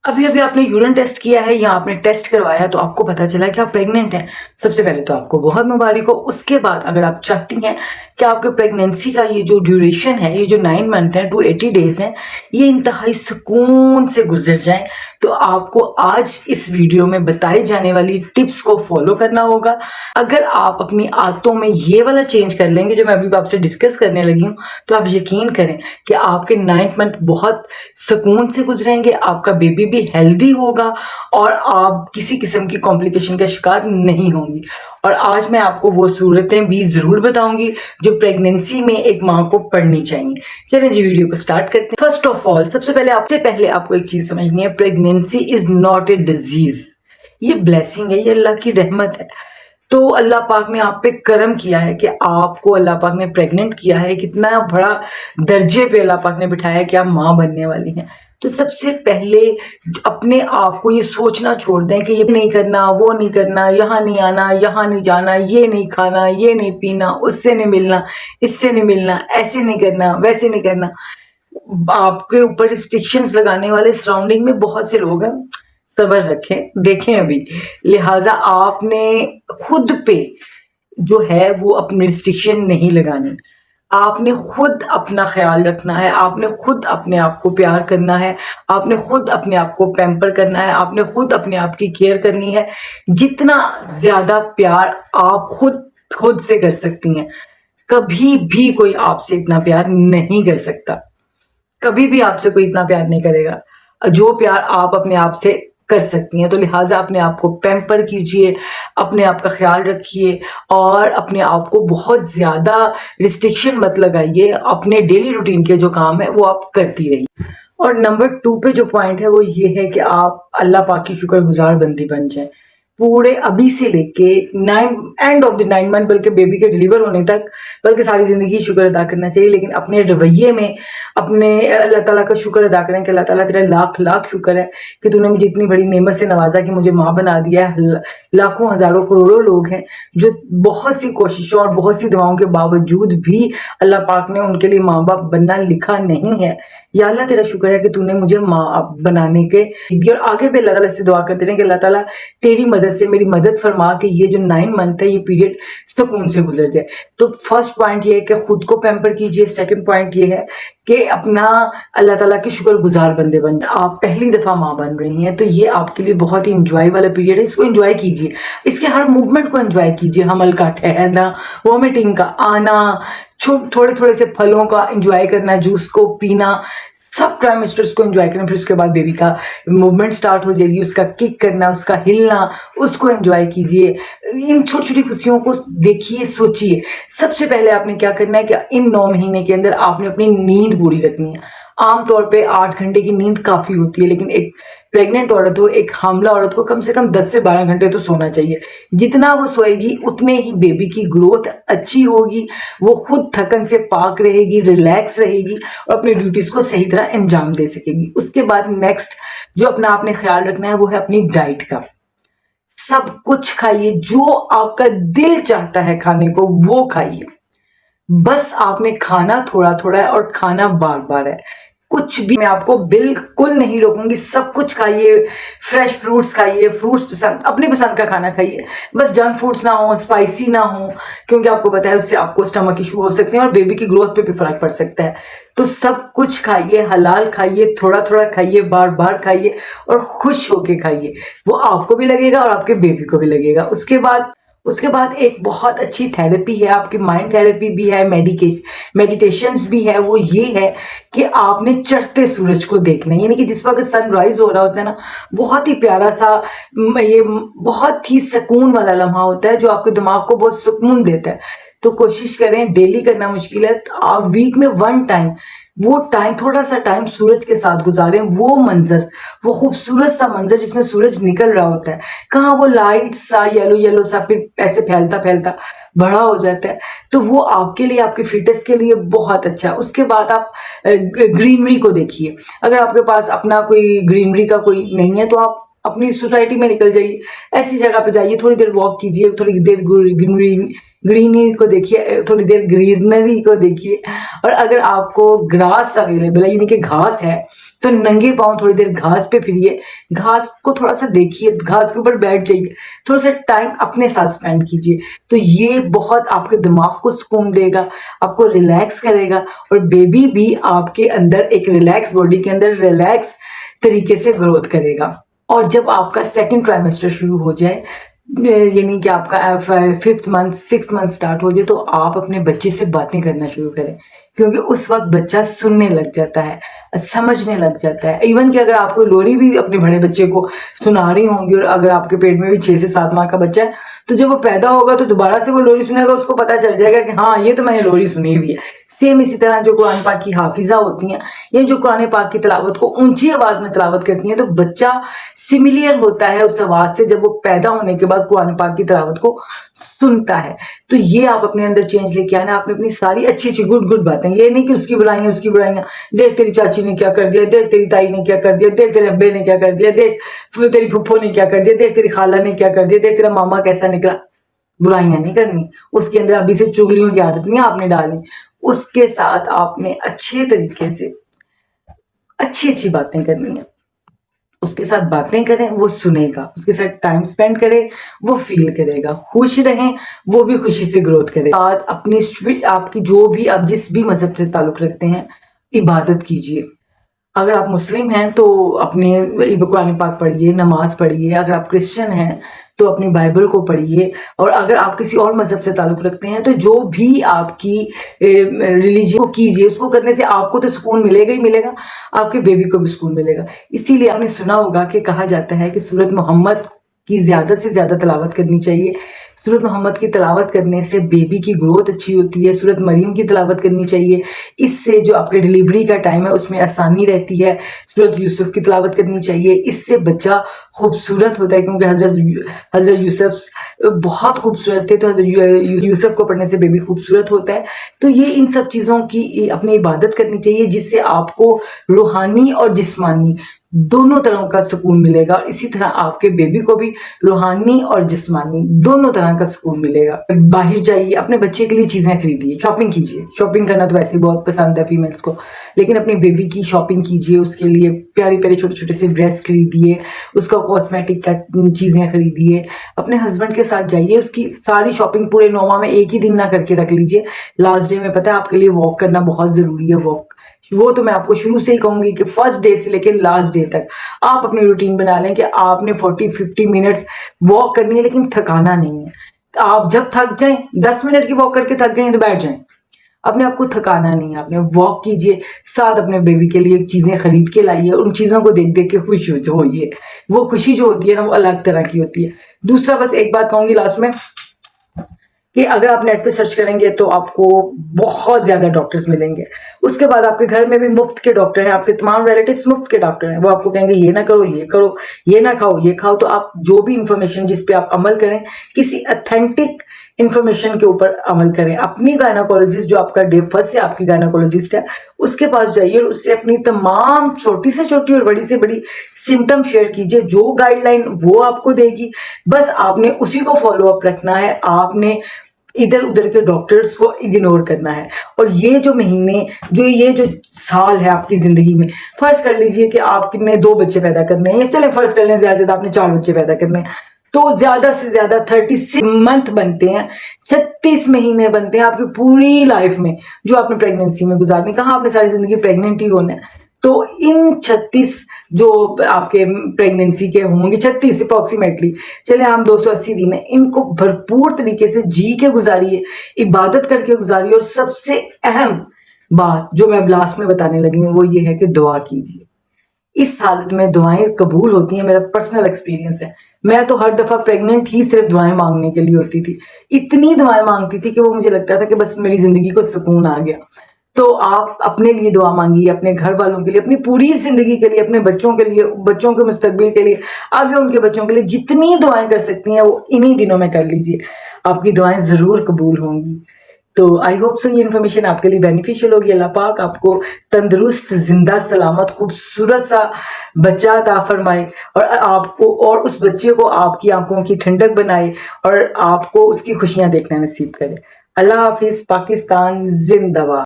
अभी अभी आपने यूरिन टेस्ट किया है या आपने टेस्ट करवाया तो आपको पता चला कि आप प्रेग्नेंट हैं। सबसे पहले तो आपको बहुत मुबारक हो। उसके बाद अगर आप चाहती हैं कि आपके प्रेगनेंसी का ये जो ड्यूरेशन है, ये जो 9 मंथ है, 280 डेज हैं, ये इंतहाई सुकून से गुजर जाए, तो आपको आज इस वीडियो में बताई जाने वाली टिप्स को फॉलो करना होगा। अगर आप अपनी आदतों में ये वाला चेंज कर लेंगे जो मैं अभी आपसे डिस्कस करने लगी हूँ, तो आप यकीन करें कि आपके 9th मंथ बहुत सुकून से गुजरेंगे, आपका बेबी भी हेल्दी होगा और आप किसी किस्म की कॉम्प्लिकेशन का शिकार नहीं होंगी। और आज मैं आपको वो सूरतें भी जरूर बताऊंगी जो प्रेगनेंसी में एक माँ को पढ़नी चाहिए। चलिए जी वीडियो को स्टार्ट करते हैं। फर्स्ट ऑफ ऑल, सबसे पहले आपको एक चीज समझनी है, pregnancy is not a disease, ये ब्लेसिंग है, ये अल्लाह की रहमत है। तो अल्लाह पाक ने आप पे करम किया है कि आपको अल्लाह पाक ने प्रेग्नेंट किया है, कितना बड़ा दर्जे पे अल्लाह पाक ने बिठाया कि आप माँ बनने वाली हैं। तो सबसे पहले अपने आप को ये सोचना छोड़ दें कि ये नहीं करना, वो नहीं करना, यहाँ नहीं आना, यहाँ नहीं जाना, ये नहीं खाना, ये नहीं पीना, उससे नहीं मिलना, इससे नहीं मिलना, ऐसे नहीं करना, वैसे नहीं करना। आपके ऊपर रिस्ट्रिक्शंस लगाने वाले सराउंडिंग में बहुत से लोग हैं, सब्र रखें, देखें अभी। लिहाजा आपने खुद पे जो है वो अपनी रिस्ट्रिक्शन नहीं लगानी। आपने खुद अपना ख्याल रखना है, आपने खुद अपने आप को प्यार करना है, आपने खुद अपने आप को पैम्पर करना है, आपने खुद अपने आप की केयर करनी है। जितना ज्यादा प्यार आप खुद खुद से कर सकती हैं, कभी भी कोई आपसे इतना प्यार नहीं कर सकता। कभी भी आपसे कोई इतना प्यार नहीं करेगा जो प्यार आप अपने आप से कर सकती हैं। तो लिहाजा अपने आप को पैम्पर कीजिए, अपने आप का ख्याल रखिए और अपने आप को बहुत ज्यादा रिस्ट्रिक्शन मत लगाइए। अपने डेली रूटीन के जो काम है वो आप करती रहिए। और नंबर 2 पे जो पॉइंट है वो ये है कि आप अल्लाह पाक की शुक्रगुजार बंदी बन जाए। पूरे अभी से लेके एंड ऑफ द 9 मंथ, बल्कि बेबी के डिलीवर होने तक, बल्कि सारी जिंदगी शुक्र अदा करना चाहिए। लेकिन अपने रवैये में अपने अल्लाह ताला का शुक्र अदा करें कि अल्लाह ताला तेरा लाख लाख शुक्र है कि तूने मुझे इतनी बड़ी नेमत से नवाजा कि मुझे माँ बना दिया है। लाखों हजारों करोड़ों लोग हैं जो बहुत सी कोशिशों और बहुत सी दुआओं के बावजूद भी अल्लाह पाक ने उनके लिए माँ बाप बनना लिखा नहीं है। या अल्लाह तेरा शुक्र है कि तूने मुझे माँ बनाने के। और आगे भी अल्लाह ताला से दुआ करते रहे कि अल्लाह ताला तेरी मदद से मेरी मदद फरमा के ये जो 9 मंथ है ये पीरियड सुकून से गुजर जाए। तो फर्स्ट पॉइंट ये है कि खुद को पैम्पर कीजिए। सेकंड पॉइंट ये है कि अपना अल्लाह ताला के शुक्रगुजार बंदे बन। आप पहली दफा माँ बन रही हैं तो ये आपके लिए बहुत ही इंजॉय वाला पीरियड है, इसको एंजॉय कीजिए, इसके हर मूवमेंट को एंजॉय कीजिए। हमल का ठहरना, वॉमिटिंग का आना, थोड़े थोड़े से फलों का एंजॉय करना, जूस को पीना, सब ट्राइमेस्टर्स को एंजॉय करना। फिर उसके बाद बेबी का मूवमेंट स्टार्ट हो जाएगी, उसका किक करना, उसका हिलना, उसको एंजॉय कीजिए। इन छोटी छोटी खुशियों को देखिए, सोचिए। सबसे पहले आपने क्या करना है कि इन 9 महीने के अंदर आपने अपनी नींद पूरी रखनी है। आमतौर पे 8 घंटे की नींद काफी होती है, लेकिन एक प्रेग्नेंट औरत हो, एक हामला औरत को कम से कम 10 से 12 घंटे तो सोना चाहिए। जितना वो सोएगी उतने ही बेबी की ग्रोथ अच्छी होगी, वो खुद थकन से पाक रहेगी, रिलैक्स रहेगी और अपनी ड्यूटीज को सही तरह अंजाम दे सकेगी। उसके बाद नेक्स्ट जो अपना आपने ख्याल रखना है वो है अपनी डाइट का। सब कुछ खाइए, जो आपका दिल चाहता है खाने को वो खाइए। बस आपने खाना थोड़ा थोड़ा है और खाना बार बार है। कुछ भी मैं आपको बिल्कुल नहीं रोकूंगी, सब कुछ खाइए। फ्रेश फ्रूट्स खाइए, फ्रूट्स पसंद, अपनी पसंद का खाना खाइए। बस जंक फूड्स ना हो, स्पाइसी ना हो, क्योंकि आपको पता है उससे आपको स्टमक इशू हो सकते हैं और बेबी की ग्रोथ पे भी फर्क पड़ सकता है। तो सब कुछ खाइए, हलाल खाइए, थोड़ा थोड़ा खाइए, बार बार खाइए और खुश होके खाइए। वो आपको भी लगेगा और आपके बेबी को भी लगेगा। उसके बाद एक बहुत अच्छी थेरेपी है, आपकी माइंड थेरेपी भी है, मेडिटेशंस भी है। वो ये है कि आपने चढ़ते सूरज को देखना है, यानी कि जिस वक्त सनराइज हो रहा होता है ना, बहुत ही प्यारा सा, ये बहुत ही सुकून वाला लम्हा होता है जो आपके दिमाग को बहुत सुकून देता है। तो कोशिश करें, डेली करना मुश्किल है तो आप वीक में 1 टाइम, वो टाइम, थोड़ा सा टाइम सूरज के साथ गुजारें। वो मंजर, वो खूबसूरत सा मंजर जिसमें सूरज निकल रहा होता है, कहाँ वो लाइट सा येलो येलो सा फिर ऐसे फैलता फैलता बड़ा हो जाता है, तो वो आपके लिए, आपके फिटनेस के लिए बहुत अच्छा है। उसके बाद आप ग्रीनरी को देखिए। अगर आपके पास अपना कोई ग्रीनरी का कोई नहीं है तो आप अपनी सोसाइटी में निकल जाइए, ऐसी जगह पे जाइए, थोड़ी देर वॉक कीजिए, थोड़ी देर ग्रीनरी को देखिए, थोड़ी देर ग्रीनरी को देखिए। और अगर आपको ग्रास अवेलेबल है, यानी कि घास है, तो नंगे पाँव थोड़ी देर घास पे फिरिए, घास को थोड़ा सा देखिए, घास के ऊपर बैठ जाइए, थोड़ा सा टाइम अपने साथ स्पेंड कीजिए। तो ये बहुत आपके दिमाग को सुकून देगा, आपको रिलैक्स करेगा, और बेबी भी आपके अंदर एक रिलैक्स बॉडी के अंदर रिलैक्स तरीके से ग्रोथ करेगा। और जब आपका सेकंड ट्राइमेस्टर शुरू हो जाए, यानी कि आपका 5th month 6th month start हो जाए, तो आप अपने बच्चे से बातें करना शुरू करें, क्योंकि उस वक्त बच्चा सुनने लग जाता है, समझने लग जाता है। इवन कि अगर आपको लोरी भी अपने बड़े बच्चे को सुना रही होंगी, और अगर आपके पेट में भी 6 से 7 माह का बच्चा है, तो जब वो पैदा होगा तो दोबारा से वो लोरी सुनेगा, उसको पता चल जाएगा कि हाँ, ये तो मैंने लोरी सुनी हुई है। सेम इसी तरह जो कुरान पाक की हाफिजा होती हैं, ये जो कुरान पाक की तिलावत को ऊंची आवाज में तिलावत करती हैं, तो बच्चा सिमिलियर होता है उस आवाज से जब वो पैदा होने के बाद कुरान पाक की तिलावत को सुनता है। तो ये आप अपने अंदर चेंज लेके आना, आपने अपनी सारी अच्छी अच्छी गुड गुड बातें, ये नहीं कि उसकी बुराइयां, देख तेरी चाची ने क्या कर दिया, देख तेरी ताई ने क्या कर दिया, देख तेरे अब्बे ने क्या कर दिया, देख तेरी फुफ्फो ने क्या कर दिया, देख तेरी खाला ने क्या कर दिया, देख तेरा मामा कैसा निकला। बुराइयां नहीं करनी, उसके अंदर अभी से चुगलियों की आदत नहीं आपने डालनी। उसके साथ आपने अच्छे तरीके से अच्छी अच्छी बातें करनी है, उसके साथ बातें करें, वो सुनेगा, उसके साथ टाइम स्पेंड करें, वो फील करेगा, खुश रहें, वो भी खुशी से ग्रोथ करे। साथ अपनी आपकी जो भी आप जिस भी मजहब से ताल्लुक रखते हैं, इबादत कीजिए। अगर आप मुस्लिम हैं तो अपने कुरान पाक पढ़िए, नमाज पढ़िए। अगर आप क्रिश्चियन हैं तो अपनी बाइबल को पढ़िए। और अगर आप किसी और मजहब से ताल्लुक रखते हैं तो जो भी आपकी रिलीजन को कीजिए, उसको करने से आपको तो सुकून मिलेगा ही मिलेगा, आपके बेबी को भी सुकून मिलेगा। इसीलिए आपने सुना होगा कि कहा जाता है कि सूरत मोहम्मद की ज्यादा से ज्यादा तिलावत करनी चाहिए। सूरत मोहम्मद की तिलावत करने से बेबी की ग्रोथ अच्छी होती है। सूरत मरीम की तिलावत करनी चाहिए, इससे जो आपके डिलीवरी का टाइम है उसमें आसानी रहती है। सूरत यूसुफ की तिलावत करनी चाहिए, इससे बच्चा खूबसूरत होता है, क्योंकि हजरत यूसुफ बहुत खूबसूरत थे, तो हजरत यूसुफ को पढ़ने से बेबी खूबसूरत होता है। तो ये इन सब चीज़ों की अपनी इबादत करनी चाहिए, जिससे आपको रूहानी और जिस्मानी दोनों तरह का सुकून मिलेगा। इसी तरह आपके बेबी को भी रूहानी और जिस्मानी दोनों तरह का सुकून मिलेगा। बाहर जाइए, अपने बच्चे के लिए चीजें खरीदिए, शॉपिंग कीजिए। शॉपिंग करना तो वैसे ही बहुत पसंद है फीमेल्स को, लेकिन अपनी बेबी की शॉपिंग कीजिए, उसके लिए प्यारे प्यारे छोटे छोटे से ड्रेस खरीदिए, उसका कॉस्मेटिक का चीजें खरीदिए। अपने हस्बैंड के साथ जाइए, उसकी सारी शॉपिंग पूरे 9 माह में एक ही दिन ना करके रख लीजिए। लास्ट डे में पता है आपके लिए वॉक करना बहुत जरूरी है। वॉक वो तो मैं आपको शुरू से ही कहूंगी कि फर्स्ट डे से लेकर लास्ट डे तक आप अपनी रूटीन बना लें कि आपने 40-50 मिनट्स वॉक करनी है, लेकिन थकाना नहीं है। आप जब थक जाएं, 10 मिनट की वॉक करके थक गए तो बैठ जाएं, अपने आप को थकाना नहीं है। आपने वॉक कीजिए, साथ अपने बेबी के लिए चीजें खरीद के लाइए, उन चीजों को देख देख के खुश होइए। वो खुशी जो होती है ना, वो अलग तरह की होती है। दूसरा, बस एक बात कहूंगी लास्ट में, कि अगर आप नेट पे सर्च करेंगे तो आपको बहुत ज्यादा डॉक्टर्स मिलेंगे। उसके बाद आपके घर में भी मुफ्त के डॉक्टर हैं, आपके तमाम रिलेटिव्स मुफ्त के डॉक्टर हैं। वो आपको कहेंगे ये ना करो, ये करो, ये ना खाओ, ये खाओ। तो आप जो भी इंफॉर्मेशन जिस पे आप अमल करें, किसी अथेंटिक इंफॉर्मेशन के ऊपर अमल करें। अपनी गायनाकोलॉजिस्ट, जो आपका डे फर्स्ट से आपकी गायनाकोलॉजिस्ट है, उसके पास जाइए और उससे अपनी तमाम छोटी से छोटी और बड़ी से बड़ी सिम्टम शेयर कीजिए। जो गाइडलाइन वो आपको देगी, बस आपने उसी को फॉलो अप रखना है। आपने इधर उधर के डॉक्टर्स को इग्नोर करना है। और ये जो महीने, ये जो साल है आपकी जिंदगी में, फर्ज कर लीजिए कि आपने 2 बच्चे पैदा करने हैं, या चले फर्ज कर लें ज्यादा आपने 4 बच्चे पैदा करने हैं, तो ज्यादा से ज्यादा 36 मंथ बनते हैं, 36 महीने बनते हैं आपकी पूरी लाइफ में, जो आपने प्रेगनेंसी में गुजारनी। कहाँ आपने सारी जिंदगी प्रेग्नेंट ही होना है। तो इन 36 जो आपके प्रेगनेंसी के होंगे, 36 अप्रोक्सीमेटली, चले हम 280 दिन है, इनको भरपूर तरीके से जी के गुजारिए, इबादत करके गुजारिए। और सबसे अहम बात जो मैं लास्ट में बताने लगी हूँ, वो ये है कि दुआ कीजिए। इस हालत में दुआएं कबूल होती हैं, मेरा पर्सनल एक्सपीरियंस है। मैं तो हर दफा प्रेग्नेंट ही सिर्फ दुआएं मांगने के लिए होती थी, इतनी दुआएं मांगती थी कि वो मुझे लगता था कि बस मेरी जिंदगी को सुकून आ गया। तो आप अपने लिए दुआ मांगिए, अपने घर वालों के लिए, अपनी पूरी जिंदगी के लिए, अपने बच्चों के लिए, बच्चों के मुस्तकबिल के लिए, आगे उनके बच्चों के लिए जितनी दुआएं कर सकती हैं वो इन्हीं दिनों में कर लीजिए। आपकी दुआएं जरूर कबूल होंगी। तो आई होप सो ये इन्फॉर्मेशन आपके लिए बेनिफिशियल होगी। अल्लाह पाक आपको तंदुरुस्त, जिंदा, सलामत, खूबसूरत सा बच्चा अता फरमाए, और आपको और उस बच्चे को आपकी आंखों की ठंडक बनाए, और आपको उसकी खुशियां देखना नसीब करे। अल्लाह हाफिज। पाकिस्तान जिंदाबाद।